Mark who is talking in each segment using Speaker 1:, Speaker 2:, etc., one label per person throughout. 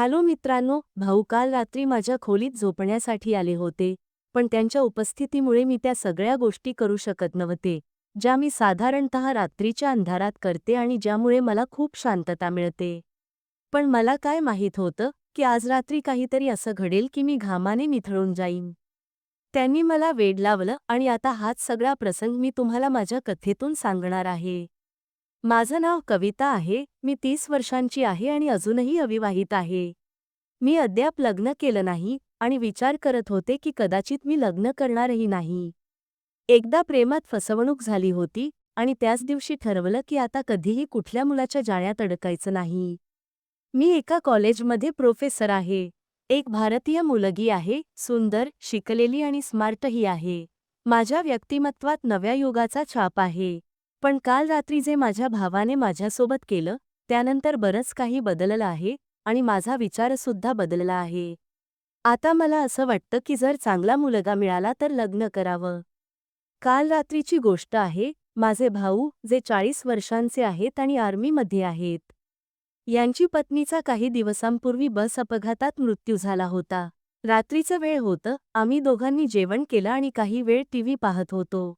Speaker 1: Hello मित्रांनो, भाऊ काल रात्री माझ्या खोलीत झोपण्यासाठी आले होते, पण त्यांच्या उपस्थितीमुळे मी त्या सगळ्या गोष्टी करू शकत नव्हते, ज्या मी साधारणतः रात्रीच्या अंधारात करते आणि ज्यामुळे मला खूप शांतता मिळते. पण मला काय माहीत होतं, की आज रात्री काहीतरी असं घडेल की मी घामाने निथळून जाईन. त्यांनी मला वेड लावलं आणि आता हाच सगळा प्रसंग मी तुम्हाला माझ्या कथेतून सांगणार आहे. माझं नाव कविता आहे, मी 30 वर्षांची आहे आणि अजूनही अविवाहित आहे. मी अद्याप लग्न केलं नाही आणि विचार करत होते की कदाचित मी लग्न करणारही नाही. एकदा प्रेमात फसवणूक झाली होती आणि त्याच दिवशी ठरवलं की आता कधीही कुठल्या मुलाच्या जाळ्यात अडकायचं नाही. मी एका कॉलेजमध्ये प्रोफेसर आहे. एक भारतीय मुलगी आहे, सुंदर, शिकलेली आणि स्मार्टही आहे. माझ्या व्यक्तिमत्वात नव्या युगाचा छाप आहे. पण काल रात्री जे माझ्या भावाने माझ्यासोबत केलं, त्यानंतर बरंच काही बदललं आहे आणि माझा विचारसुद्धा बदलला आहे. आता मला असं वाटतं की जर चांगला मुलगा मिळाला तर लग्न करावं. काल रात्रीची गोष्ट आहे, माझे भाऊ, जे 40 वर्षांचे आहेत आणि आर्मीमध्ये आहेत. यांची पत्नीचा काही दिवसांपूर्वी बस अपघातात मृत्यू झाला होता. रात्रीचं वेळ होतं, आम्ही दोघांनी जेवण केलं आणि काही वेळ टीव्ही पाहत होतो.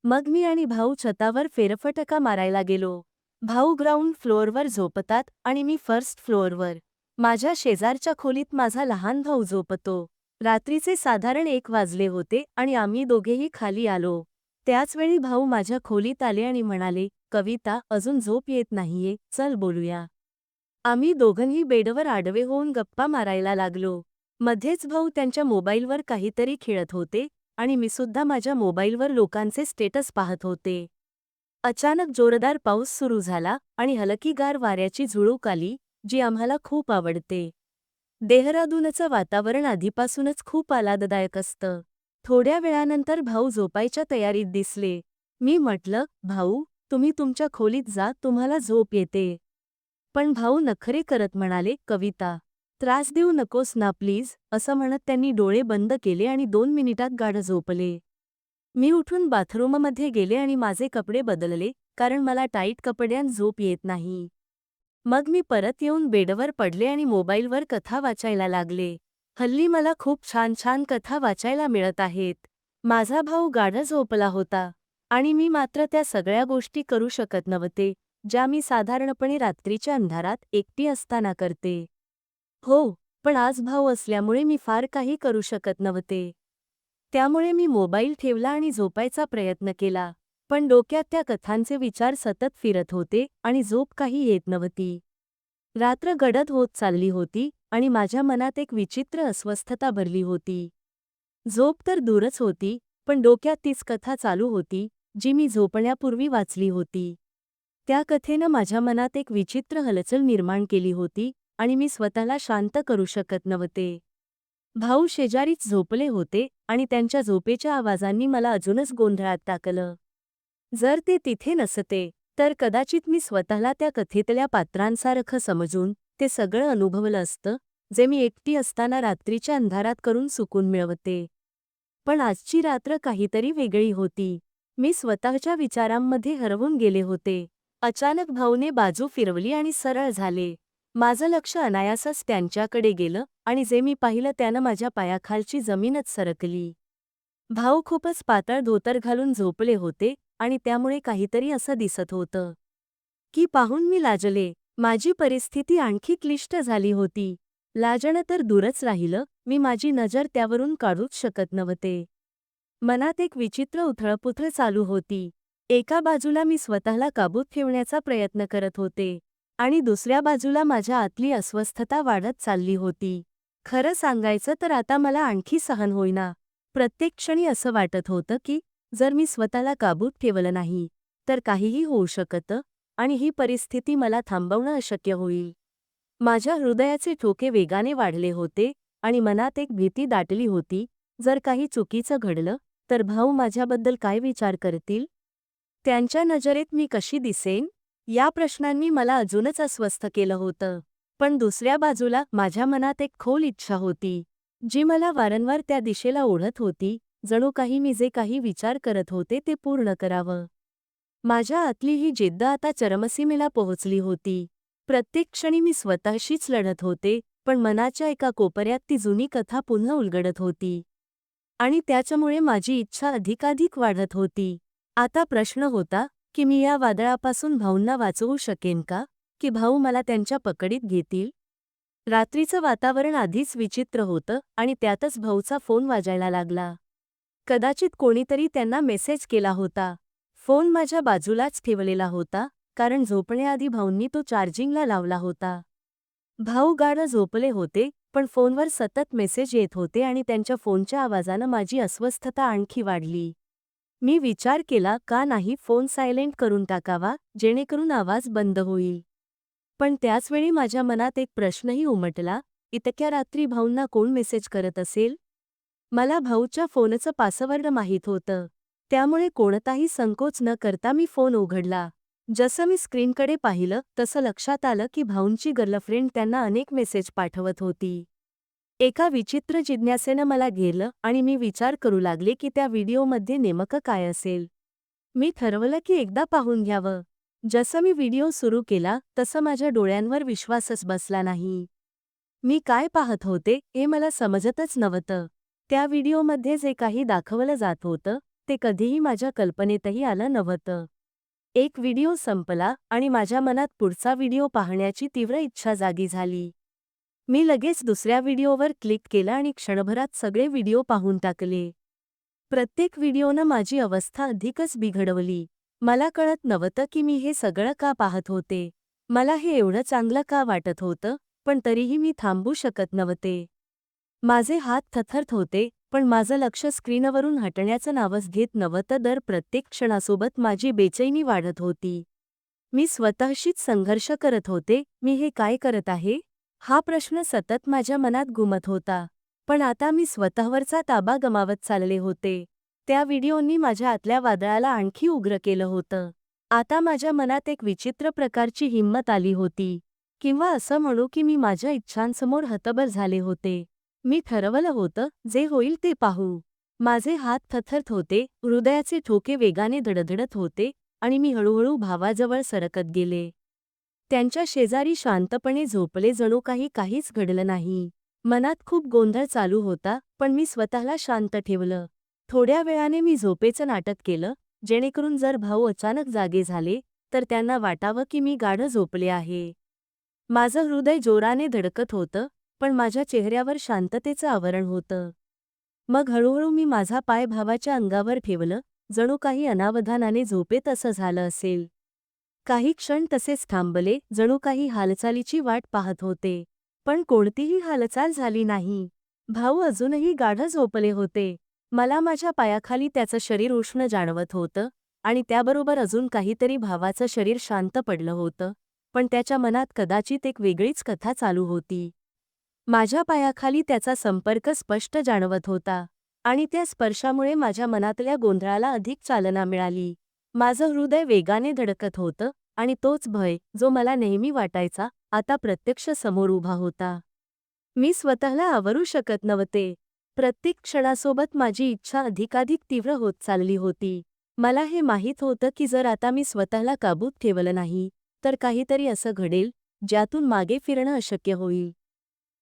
Speaker 1: मग मी आणि भाऊ छतावर फेरफटका मारायला गेलो. भाऊ ग्राउंड फ्लोअरवर झोपतात आणि मी फर्स्ट फ्लोअरवर. माझ्या शेजारच्या खोलीत माझा लहान भाऊ झोपतो. रात्रीचे साधारण 1 वाजले होते आणि आम्ही दोघेही खाली आलो. त्याचवेळी भाऊ माझ्या खोलीत आले आणि म्हणाले, "कविता, अजून झोप येत नाहीये, चल बोलूया." आम्ही दोघंही बेडवर आडवे होऊन गप्पा मारायला लागलो. मध्येच भाऊ त्यांच्या मोबाईलवर काहीतरी खेळत होते आणि मीसुद्धा माझ्या मोबाईलवर लोकांचे स्टेटस पाहत होते. अचानक जोरदार पाऊस सुरू झाला आणि हलकीगार वाऱ्याची झुळूक आली, जी आम्हाला खूप आवडते. देहरादूनचं वातावरण आधीपासूनच खूप आल्हाददायक असतं. थोड्या वेळानंतर भाऊ झोपायच्या तयारीत दिसले. मी म्हटलं, "भाऊ, तुम्ही तुमच्या खोलीत जा, तुम्हाला झोप येते." पण भाऊ नखरे करत म्हणाले, "कविता, त्रास देऊ नकोस ना प्लीज," असं म्हणत त्यांनी डोळे बंद केले आणि 2 मिनिटात गाढ झोपले. मी उठून बाथरूममध्ये गेले आणि माझे कपडे बदलले, कारण मला टाईट कपड्यांत झोप येत नाही. मग मी परत येऊन बेडवर पडले आणि मोबाईलवर कथा वाचायला लागले. हल्ली मला खूप छान छान कथा वाचायला मिळत आहेत. माझा भाऊ गाढ झोपला होता आणि मी मात्र त्या सगळ्या गोष्टी करू शकत नव्हते, ज्या मी साधारणपणे रात्रीच्या अंधारात एकटी असताना करते. हो, पण आज भाऊ असल्यामुळे मी फार काही करू शकत नव्हते. त्यामुळे मी मोबाईल ठेवला आणि झोपायचा प्रयत्न केला. पण डोक्यात त्या कथांचे विचार सतत फिरत होते आणि झोप काही येत नव्हती. रात्र गडद होत चालली होती आणि माझ्या मनात एक विचित्र अस्वस्थता भरली होती. झोप तर दूरच होती, पण डोक्यात तीच कथा चालू होती, जी मी झोपण्यापूर्वी वाचली होती. त्या कथेनं माझ्या मनात एक विचित्र हलचल निर्माण केली होती आणि मी स्वतःला शांत करू शकत नव्हते. भाऊ शेजारीच झोपले होते आणि त्यांच्या झोपेच्या आवाजांनी मला अजूनच गोंधळात टाकलं. जर ते तिथे नसते, तर कदाचित मी स्वतःला त्या कथेतल्या पात्रांसारखं समजून ते सगळं अनुभवलं असतं, जे मी एकटी असताना रात्रीच्या अंधारात करून सुकून मिळवते. पण आजची रात्र काहीतरी वेगळी होती. मी स्वतःच्या विचारांमध्ये हरवून गेले होते. अचानक भाऊने बाजू फिरवली आणि सरळ झाले. माझं लक्ष अनायासच त्यांच्याकडे गेलं आणि जे मी पाहिलं त्यानं माझ्या पायाखालची जमीनच सरकली. भाऊ खूपच पातळ धोतर घालून झोपले होते आणि त्यामुळे काहीतरी असं दिसत होतं की पाहून मी लाजले. माझी परिस्थिती आणखी क्लिष्ट झाली होती. लाजणं तर दूरच राहिलं, मी माझी नजर त्यावरून काढूच शकत नव्हते. मनात एक विचित्र उथळपुथळ चालू होती. एका बाजूला मी स्वतःला काबूत ठेवण्याचा प्रयत्न करत होते आणि दुसऱ्या बाजूला माझ्या आतली अस्वस्थता वाढत चालली होती. खरं सांगायचं तर आता मला आणखी सहन होईना. प्रत्येक क्षणी असं वाटत होतं की जर मी स्वतःला काबूत ठेवलं नाही, तर काहीही होऊ शकतं आणि ही परिस्थिती मला थांबवणं अशक्य होईल. माझ्या हृदयाचे ठोके वेगाने वाढले होते आणि मनात एक भीती दाटली होती, जर काही चुकीचं घडलं, तर भाऊ माझ्याबद्दल काय विचार करतील? त्यांच्या नजरेत मी कशी दिसेन? या प्रश्नांनी मला अजूनच अस्वस्थ केलं होतं. पण दुसऱ्या बाजूला माझ्या मनात एक खोल इच्छा होती, जी मला वारंवार त्या दिशेला ओढत होती, जणू काही मी जे काही विचार करत होते ते पूर्ण करावं. माझ्या आतली ही जिद्द आता चरमसीमेला पोहोचली होती. प्रत्येक क्षणी मी स्वतःशीच लढत होते, पण मनाच्या एका कोपऱ्यात ती जुनी कथा पुन्हा उलगडत होती. आणि त्याच्यामुळे माझी इच्छा अधिकाधिक वाढत होती. आता प्रश्न होता की मी या वादळापासून भाऊंना वाचवू शकेन का, की भाऊ मला त्यांच्या पकडीत घेतील? रात्रीचं वातावरण आधीच विचित्र होतं आणि त्यातच भाऊचा फोन वाजायला लागला. कदाचित कोणीतरी त्यांना मेसेज केला होता. फोन माझ्या बाजूलाच ठेवलेला होता, कारण झोपण्याआधी भाऊंनी तो चार्जिंगला लावला होता. भाऊ गाढ झोपले होते, पण फोनवर सतत मेसेज येत होते आणि त्यांच्या फोनच्या आवाजानं माझी अस्वस्थता आणखी वाढली. मी विचार केला का नाही फोन सायलेंट करून टाकावा, जेणेकरून आवाज बंद होईल. पण त्याचवेळी माझ्या मनात एक प्रश्नही उमटला, इतक्या रात्री भाऊंना कोण मेसेज करत असेल? मला भाऊच्या फोनचं पासवर्ड माहीत होतं. त्यामुळे कोणताही संकोच न करता मी फोन उघडला. जसं मी स्क्रीनकडे पाहिलं तसं लक्षात आलं की भाऊंची गर्लफ्रेंड त्यांना अनेक मेसेज पाठवत होती. एका विचित्र जिज्ञासेनं मला घेरलं आणि मी विचार करू लागले की त्या व्हिडिओमध्ये नेमकं काय असेल. मी ठरवलं की एकदा पाहून घ्यावं. जसं मी व्हिडिओ सुरू केला तसं माझ्या डोळ्यांवर विश्वासच बसला नाही. मी काय पाहत होते हे मला समजतच नव्हतं. त्या व्हिडिओमध्ये जे काही दाखवलं जात होतं ते कधीही माझ्या कल्पनेतही आलं नव्हतं. एक व्हिडिओ संपला आणि माझ्या मनात पुढचा व्हिडिओ पाहण्याची तीव्र इच्छा जागी झाली. मी लगेच दुसऱ्या व्हिडिओवर क्लिक केलं आणि क्षणभरात सगळे व्हिडिओ पाहून टाकले. प्रत्येक व्हिडिओनं माझी अवस्था अधिकच बिघडवली. मला कळत नव्हतं की मी हे सगळं का पाहत होते. मला हे एवढं चांगलं का वाटत होतं, पण तरीही मी थांबू शकत नव्हते. माझे हात थरथरत होते, पण माझं लक्ष स्क्रीनवरून हटण्याचं नावच घेत नव्हतं. दर प्रत्येक क्षणासोबत माझी बेचैनी वाढत होती. मी स्वतःशीच संघर्ष करत होते, मी हे काय करत आहे? हा प्रश्न सतत माझ्या मनात घुमत होता. पण आता मी स्वतःवरचा ताबा गमावत चालले होते. त्या व्हिडिओंनी माझ्या आतल्या वादळाला आणखी उग्र केलं होतं. आता माझ्या मनात एक विचित्र प्रकारची हिंमत आली होती. किंवा असं म्हणू की मी माझ्या इच्छांसमोर हतबल झाले होते. मी ठरवलं होतं, जे होईल ते पाहू. माझे हात थरथरत होते, हृदयाचे ठोके वेगाने धडधडत होते आणि मी हळूहळू भावाजवळ सरकत गेले. त्यांच्या शेजारी शांतपणे झोपले, जणू काहीच घडलं नाही. मनात खूप गोंधळ चालू होता, पण मी स्वतःला शांत ठेवलं. थोड्या वेळाने मी झोपेचं नाटक केलं, जेणेकरून जर भाऊ अचानक जागे झाले, तर त्यांना वाटावं की मी गाढ झोपले आहे. माझं हृदय जोराने धडकत होतं, पण माझ्या चेहऱ्यावर शांततेचं आवरण होतं. मग हळूहळू मी माझा पाय भावाच्या अंगावर ठेवलं, जणू काही अनावधानाने झोपेत असं झालं असेल. काही क्षण तसेच थांबले, जणू काही हालचालीची वाट पाहत होते. पण कोणतीही हालचाल झाली नाही. भाऊ अजूनही गाढ झोपले होते. मला माझ्या पायाखाली त्याचं शरीर उष्ण जाणवत होतं आणि त्याबरोबर अजून काहीतरी. भावाचं शरीर शांत पडलं होतं, पण त्याच्या मनात कदाचित एक वेगळीच कथा चालू होती. माझ्या पायाखाली त्याचा संपर्क स्पष्ट जाणवत होता आणि त्या स्पर्शामुळे माझ्या मनातल्या गोंधळाला अधिक चालना मिळाली. माझं हृदय वेगाने धडकत होतं आणि तोच भय, जो मला नेहमी वाटायचा, आता प्रत्यक्ष समोर उभा होता. मी स्वतःला आवरू शकत नव्हते. प्रत्येक क्षणासोबत माझी इच्छा अधिकाधिक तीव्र होत चालली होती. मला हे माहीत होतं की जर आता मी स्वतःला काबूत ठेवलं नाही, तर काहीतरी असं घडेल, ज्यातून मागे फिरणं अशक्य होईल.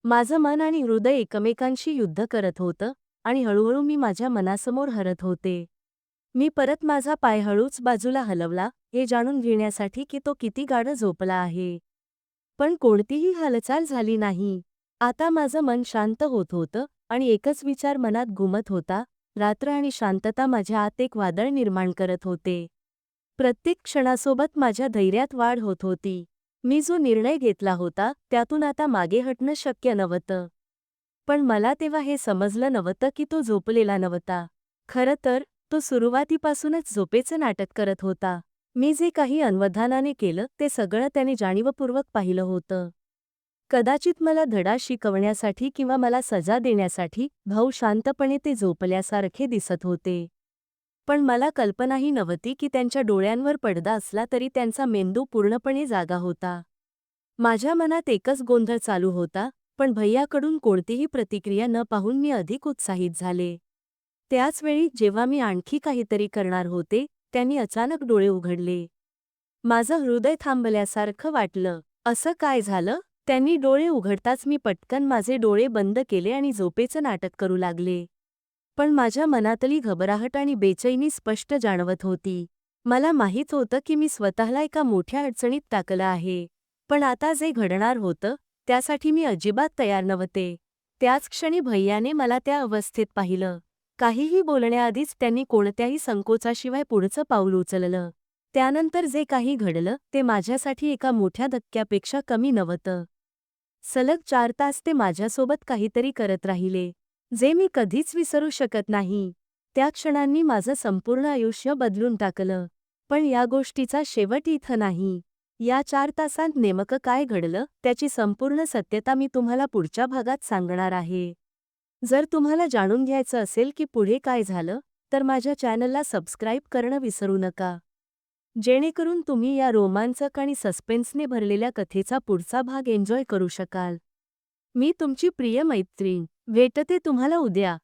Speaker 1: माझं मन आणि हृदय एकमेकांशी युद्ध करत होतं आणि हळूहळू मी माझ्या मनासमोर हरत होते. मी परत माझा पाय हळूच बाजूला हलवला, हे जाणून घेण्यासाठी की तो किती गाढ झोपला आहे. पण कोणतीही हालचाल झाली नाही. आता माझं मन शांत होत होतं आणि एकच विचार मनात घुमत होता, रात्र आणि शांतता माझ्या आत एक वादळ निर्माण करत होते. प्रत्येक क्षणासोबत माझ्या धैर्यात वाढ होत होती. मी जो निर्णय घेतला होता, त्यातून आता मागे हटणं शक्य नव्हतं. पण मला तेव्हा हे समजलं नव्हतं की तो झोपलेला नव्हता. खरं तर, तो सुरुवातीपासूनच झोपेचं नाटक करत होता. मी जे काही अनवधानाने केलं ते सगळं त्याने जाणीवपूर्वक पाहिलं होतं. कदाचित मला धडा शिकवण्यासाठी किंवा मला सजा देण्यासाठी भाऊ शांतपणे ते झोपल्यासारखे दिसत होते. पण मला कल्पनाही नव्हती की त्यांच्या डोळ्यांवर पडदा असला तरी त्यांचा मेंदू पूर्णपणे जागा होता. माझ्या मनात एकच गोंधळ चालू होता, पण भैयाकडून कोणतीही प्रतिक्रिया न पाहून मी अधिक उत्साहित झाले. त्याचवेळी जेव्हा मी आणखी काहीतरी करणार होते, त्यांनी अचानक डोळे उघडले. माझं हृदय थांबल्यासारखं वाटलं. असं काय झालं? त्यांनी डोळे उघडताच मी पटकन माझे डोळे बंद केले आणि झोपेचं नाटक करू लागले. पण माझ्या मनातली घबराहट आणि बेचैनी स्पष्ट जाणवत होती. मला माहीत होतं की मी स्वतःला एका मोठ्या अडचणीत टाकलं आहे. पण आता जे घडणार होतं, त्यासाठी मी अजिबात तयार नव्हते. त्याच क्षणी भैयाने मला त्या अवस्थेत पाहिलं. काहीही बोलण्याआधीच त्यांनी कोणत्याही संकोचाशिवाय पुढचं पाऊल उचललं. त्यानंतर जे काही घडलं, ते माझ्यासाठी एका मोठ्या धक्क्यापेक्षा कमी नव्हतं. सलग 4 तास ते माझ्यासोबत काहीतरी करत राहिले, जे मी कधीच विसरू शकत नाही. त्या क्षणांनी माझं संपूर्ण आयुष्य बदलून टाकलं. पण या गोष्टीचा शेवट इथं नाही. या 4 तासांत नेमकं काय घडलं, त्याची संपूर्ण सत्यता मी तुम्हाला पुढच्या भागात सांगणार आहे. जर तुम्हाला जाणून घ्यायचं असेल की पुढे काय झालं, तर माझ्या चॅनलला सबस्क्राईब करणं विसरू नका. जेणेकरून तुम्ही या रोमांचक आणि सस्पेन्सने भरलेल्या कथेचा पुढचा भाग एन्जॉय करू शकाल. मी तुमची प्रिय मैत्रीण. भेटते तुम्हाला उद्या.